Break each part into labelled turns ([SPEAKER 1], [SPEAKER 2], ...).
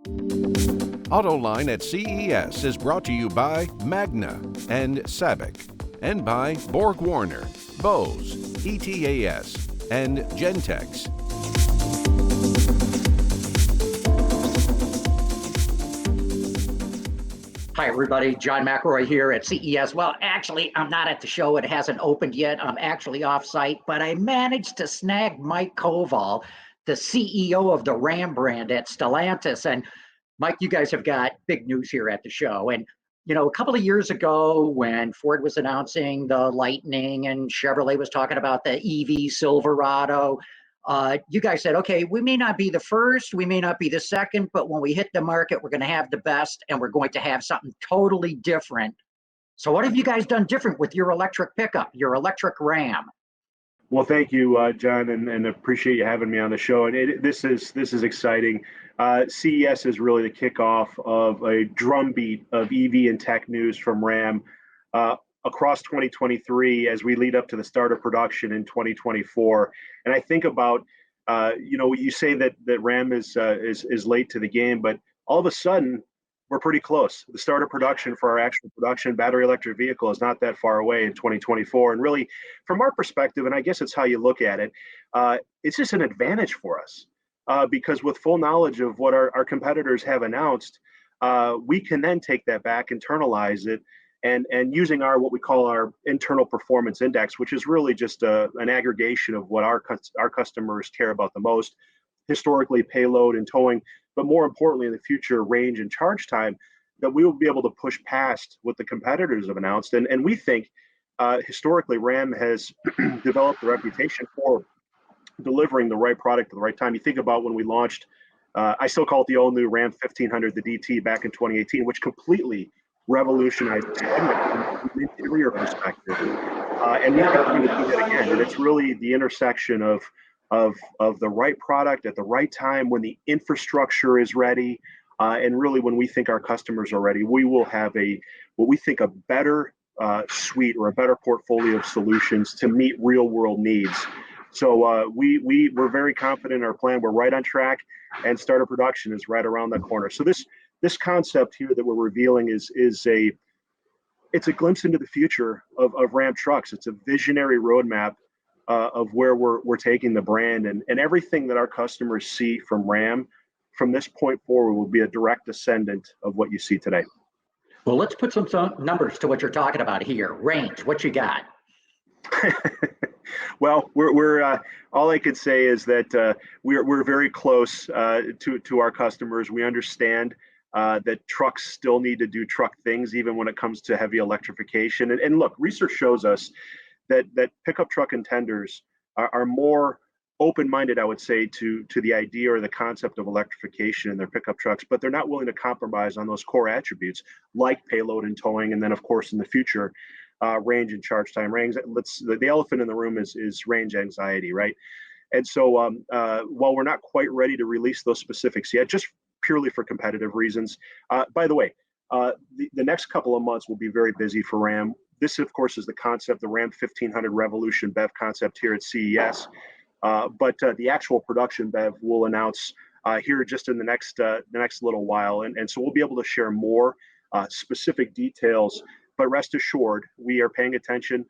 [SPEAKER 1] AutoLine at CES is brought to you by Magna and Sabic, and by Borg Warner, Bose, ETAS, and Gentex.
[SPEAKER 2] Hi, everybody. John McElroy here at CES. Well, actually, I'm not at the show. It hasn't opened yet. I'm actually off-site, but I managed to snag Mike Koval, the CEO of the Ram brand at Stellantis. And Mike, you guys have got big news here at the show. And, a couple of years ago when Ford was announcing the Lightning and Chevrolet was talking about the EV Silverado, you guys said, okay, we may not be the first, we may not be the second, but when we hit the market, we're going to have the best and we're going to have something totally different. So what have you guys done different with your electric pickup, your electric Ram?
[SPEAKER 3] Well, thank you, John, and appreciate you having me on the show. And this is exciting. CES is really the kickoff of a drumbeat of EV and tech news from Ram across 2023 as we lead up to the start of production in 2024. And I think about, you say that Ram is late to the game, but all of a sudden we're pretty close. The start of production for our actual production battery electric vehicle is not that far away in 2024. And really, from our perspective, and I guess it's how you look at it, it's just an advantage for us because with full knowledge of what our competitors have announced, we can then take that back, internalize it, and using what we call our internal performance index, which is really just an aggregation of what our customers care about the most, historically payload and towing, but more importantly in the future, range and charge time, that we will be able to push past what the competitors have announced. And we think historically Ram has developed a reputation for delivering the right product at the right time. You think about when we launched, I still call it the all-new Ram 1500, the DT, back in 2018, which completely revolutionized the segment from an interior perspective. And we think we will do that again. And it's really the intersection of the right product at the right time when the infrastructure is ready, and really when we think our customers are ready, we will have what we think a better suite or a better portfolio of solutions to meet real world needs. So we're very confident in our plan. We're right on track, and start of production is right around the corner. So this concept here that we're revealing is a glimpse into the future of Ram trucks. It's a visionary roadmap of where we're taking the brand, and everything that our customers see from Ram from this point forward will be a direct descendant of what you see today.
[SPEAKER 2] Well, let's put some numbers to what you're talking about here. Range, what you got?
[SPEAKER 3] Well, we're all I could say is that we're very close to our customers. We understand that trucks still need to do truck things, even when it comes to heavy electrification. And look, research shows us that pickup truck intenders are more open-minded, I would say, to the idea or the concept of electrification in their pickup trucks, but they're not willing to compromise on those core attributes like payload and towing, and then of course in the future, range and charge time. The elephant in the room is range anxiety, right? And so while we're not quite ready to release those specifics yet, just purely for competitive reasons, by the way, the next couple of months will be very busy for Ram. This, of course, is the concept, the Ram 1500 Revolution BEV Concept here at CES. But the actual production BEV we'll announce here just in the next little while. And so we'll be able to share more specific details. But rest assured, we are paying attention.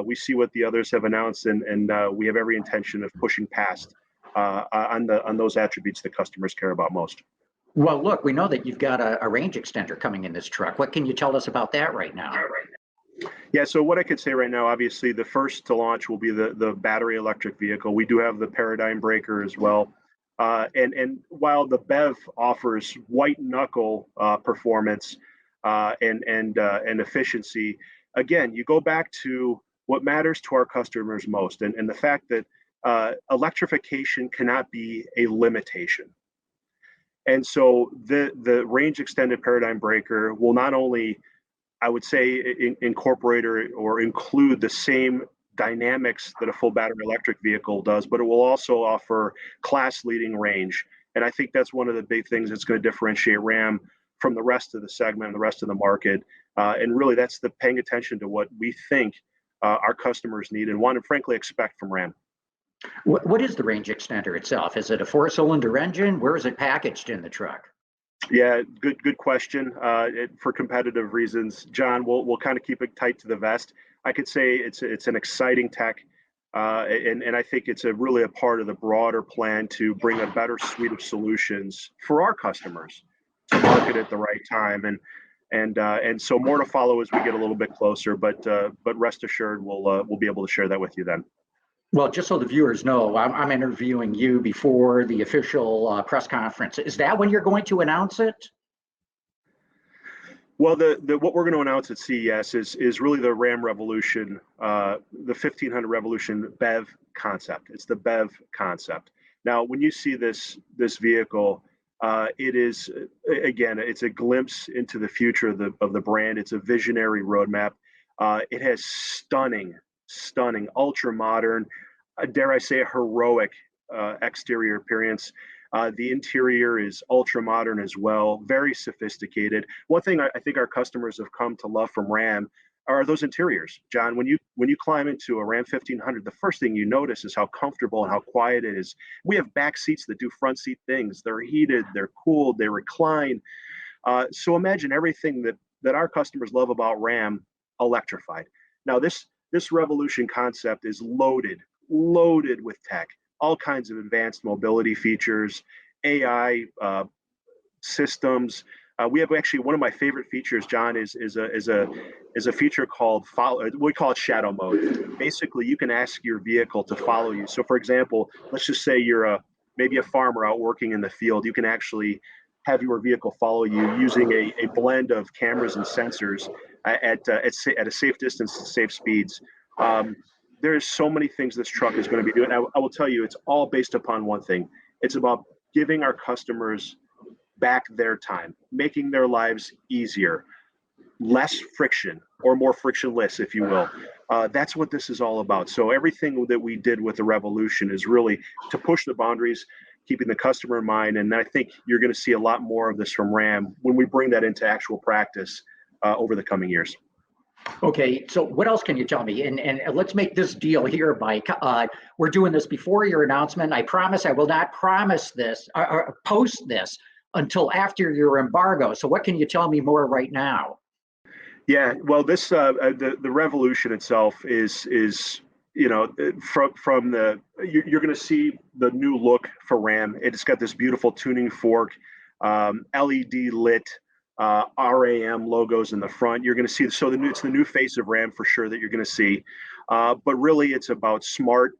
[SPEAKER 3] We see what the others have announced, and we have every intention of pushing past on those attributes that customers care about most.
[SPEAKER 2] Well, look, we know that you've got a range extender coming in this truck. What can you tell us about that right now?
[SPEAKER 3] Yeah, so what I could say right now, obviously, the first to launch will be the battery electric vehicle. We do have the paradigm breaker as well. And while the BEV offers white knuckle performance and efficiency, again, you go back to what matters to our customers most, and the fact that electrification cannot be a limitation. And so the range extended paradigm breaker will not only, I would say, incorporate or include the same dynamics that a full battery electric vehicle does, but it will also offer class leading range. And I think that's one of the big things that's going to differentiate Ram from the rest of the segment and the rest of the market. And really, that's the paying attention to what we think our customers need and want to frankly expect from Ram.
[SPEAKER 2] What is the range extender itself? Is it a 4-cylinder engine? Where is it packaged in the truck?
[SPEAKER 3] Yeah, good question. For competitive reasons, John, we'll kind of keep it tight to the vest. I could say it's an exciting tech, and I think it's really a part of the broader plan to bring a better suite of solutions for our customers to market at the right time, and so more to follow as we get a little bit closer. But rest assured, we'll be able to share that with you then.
[SPEAKER 2] Well, just so the viewers know, I'm interviewing you before the official press conference. Is that when you're going to announce it?
[SPEAKER 3] Well, the what we're going to announce at CES is really the Ram Revolution, the 1500 Revolution BEV concept. It's the BEV concept. Now, when you see this vehicle, it is again, it's a glimpse into the future of the brand. It's a visionary roadmap. It has stunning, ultra modern, dare I say, a heroic exterior appearance. The interior is ultra modern as well, very sophisticated. One thing I think our customers have come to love from Ram are those interiors. John, when you climb into a Ram 1500, the first thing you notice is how comfortable and how quiet it is. We have back seats that do front seat things. They're heated, they're cooled, they recline. So imagine everything that our customers love about Ram electrified. Now this Revolution concept is loaded with tech, all kinds of advanced mobility features, AI systems. We have actually one of my favorite features, John, is a feature called follow. We call it shadow mode. Basically, you can ask your vehicle to follow you. So, for example, let's just say you're maybe a farmer out working in the field. You can actually have your vehicle follow you using a blend of cameras and sensors at a safe distance and safe speeds. There's so many things this truck is going to be doing. I will tell you, it's all based upon one thing. It's about giving our customers back their time, making their lives easier, less friction or more frictionless, if you will. That's what this is all about. So everything that we did with the Revolution is really to push the boundaries, keeping the customer in mind. And I think you're going to see a lot more of this from Ram when we bring that into actual practice over the coming years.
[SPEAKER 2] Okay, so what else can you tell me? And let's make this deal here, Mike. We're doing this before your announcement. I promise I will not promise this or post this until after your embargo. So what can you tell me more right now?
[SPEAKER 3] Yeah, well, this the Revolution itself is from the you're going to see the new look for Ram. It's got this beautiful tuning fork, LED lit. RAM logos in the front. You're going to see it's the new face of Ram for sure that you're going to see. But really, it's about smart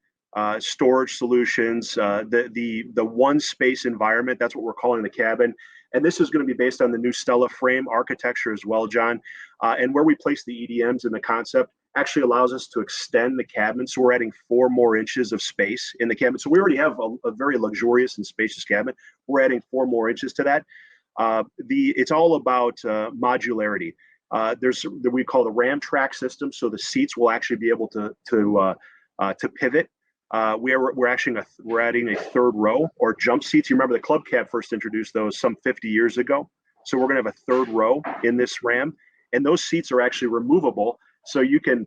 [SPEAKER 3] storage solutions. The one space environment. That's what we're calling the cabin. And this is going to be based on the new Stella frame architecture as well, John. And where we place the EDMs in the concept actually allows us to extend the cabin. So we're adding 4 more inches of space in the cabin. So we already have a very luxurious and spacious cabin. We're adding 4 more inches to that. It's all about modularity. There's we call the Ram track system, so the seats will actually be able to pivot. We're adding a third row or jump seats. You remember the Club Cab first introduced those some 50 years ago. So we're going to have a third row in this Ram, and those seats are actually removable, so you can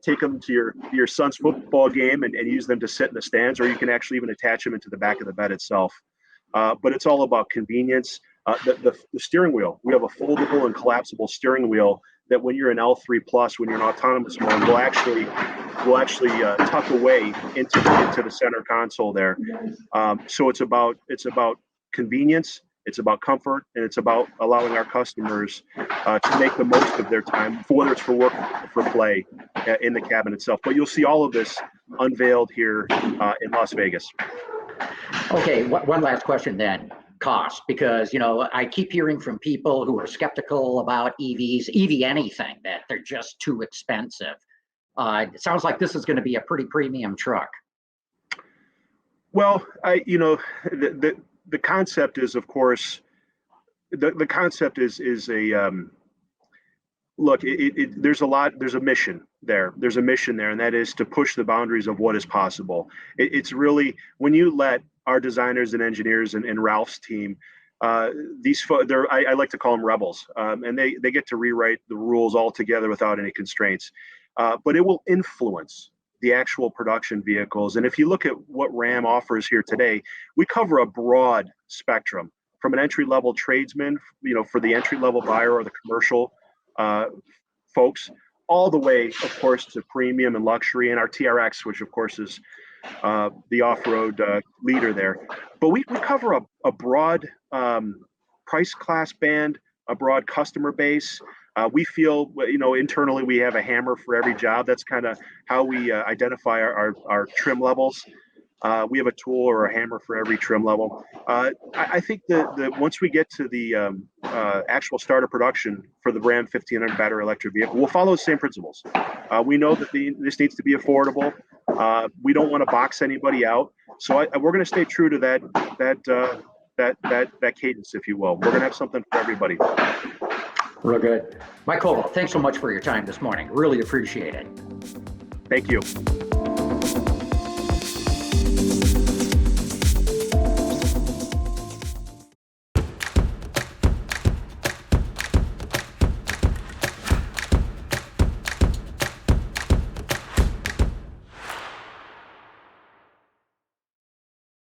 [SPEAKER 3] take them to your son's football game and use them to sit in the stands, or you can actually even attach them into the back of the bed itself. But it's all about convenience. The steering wheel, we have a foldable and collapsible steering wheel that when you're an L3 plus, when you're an autonomous mode, will actually tuck away into the center console there. So it's about convenience, it's about comfort, and it's about allowing our customers to make the most of their time, whether it's for work or for play in the cabin itself. But you'll see all of this unveiled here in Las Vegas.
[SPEAKER 2] Okay, one last question then. Cost, because I keep hearing from people who are skeptical about EVs, EV anything, that they're just too expensive. It sounds like this is going to be a pretty premium truck.
[SPEAKER 3] Well, the concept is, of course, the concept is a look. There's a mission there. There's a mission there, and that is to push the boundaries of what is possible. It's really when you let our designers and engineers and Ralph's team, I like to call them rebels, and they get to rewrite the rules altogether without any constraints. But it will influence the actual production vehicles. And if you look at what Ram offers here today, we cover a broad spectrum from an entry-level tradesman, for the entry-level buyer or the commercial folks, all the way, of course, to premium and luxury, and our TRX, which of course is the off-road leader there. But we cover a broad price class band, a broad customer base. We feel, internally we have a hammer for every job. That's kind of how we identify our trim levels. We have a tool or a hammer for every trim level. I think that once we get to the actual start of production for the Ram 1500 battery electric vehicle, we'll follow the same principles. We know that this needs to be affordable. We don't want to box anybody out, so we're going to stay true to that cadence, if you will. We're going to have something for everybody.
[SPEAKER 2] Real good. Mike Koval, thanks so much for your time this morning. Really appreciate it.
[SPEAKER 3] Thank you.